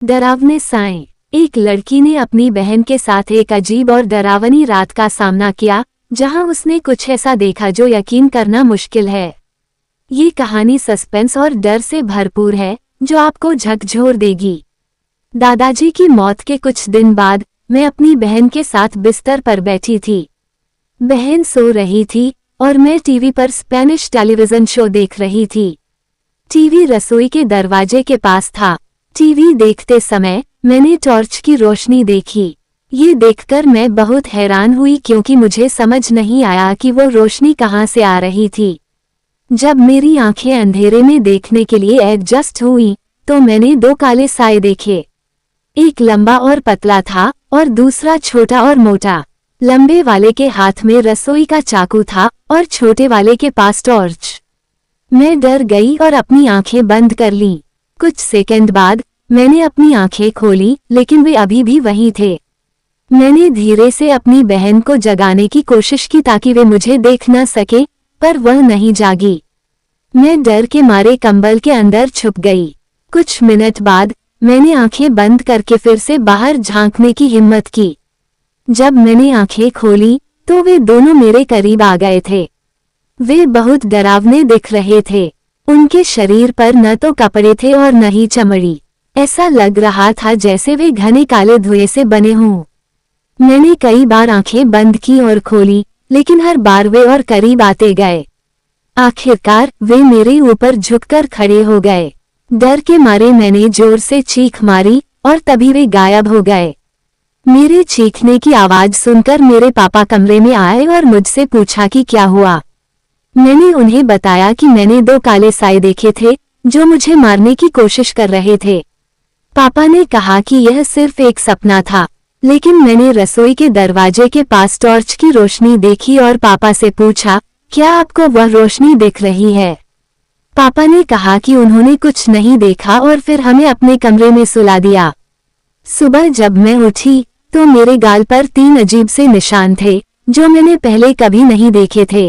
डरावने साएं। एक लड़की ने अपनी बहन के साथ एक अजीब और डरावनी रात का सामना किया, जहां उसने कुछ ऐसा देखा जो यकीन करना मुश्किल है। ये कहानी सस्पेंस और डर से भरपूर है, जो आपको झकझोर देगी। दादाजी की मौत के कुछ दिन बाद मैं अपनी बहन के साथ बिस्तर पर बैठी थी। बहन सो रही थी और मैं टीवी पर स्पेनिश टेलीविजन शो देख रही थी। टीवी रसोई के दरवाजे के पास था। टीवी देखते समय मैंने टॉर्च की रोशनी देखी। ये देखकर मैं बहुत हैरान हुई क्योंकि मुझे समझ नहीं आया कि वो रोशनी कहाँ से आ रही थी। जब मेरी आंखें अंधेरे में देखने के लिए एडजस्ट हुई तो मैंने दो काले साए देखे। एक लंबा और पतला था और दूसरा छोटा और मोटा। लंबे वाले के हाथ में रसोई का चाकू था और छोटे वाले के पास टॉर्च। मैं डर गई और अपनी आंखें बंद कर लीं। कुछ सेकंड बाद मैंने अपनी आंखें खोली, लेकिन वे अभी भी वहीं थे। मैंने धीरे से अपनी बहन को जगाने की कोशिश की ताकि वे मुझे देख न सके, पर वह नहीं जागी। मैं डर के मारे कंबल के अंदर छुप गई। कुछ मिनट बाद मैंने आंखें बंद करके फिर से बाहर झांकने की हिम्मत की। जब मैंने आंखें खोली तो वे दोनों मेरे करीब आ गए थे। वे बहुत डरावने दिख रहे थे। उनके शरीर पर न तो कपड़े थे और न ही चमड़ी। ऐसा लग रहा था जैसे वे घने काले धुएं से बने हों। मैंने कई बार आंखें बंद की और खोली, लेकिन हर बार वे और करीब आते गए। आखिरकार वे मेरे ऊपर झुककर खड़े हो गए। डर के मारे मैंने जोर से चीख मारी और तभी वे गायब हो गए। मेरे चीखने की आवाज सुनकर मेरे पापा कमरे में आए और मुझसे पूछा कि क्या हुआ। मैंने उन्हें बताया कि मैंने दो काले साए देखे थे जो मुझे मारने की कोशिश कर रहे थे। पापा ने कहा कि यह सिर्फ एक सपना था, लेकिन मैंने रसोई के दरवाजे के पास टॉर्च की रोशनी देखी और पापा से पूछा, क्या आपको वह रोशनी दिख रही है? पापा ने कहा कि उन्होंने कुछ नहीं देखा और फिर हमें अपने कमरे में सुला दिया। सुबह जब मैं उठी तो मेरे गाल पर 3 अजीब से निशान थे जो मैंने पहले कभी नहीं देखे थे।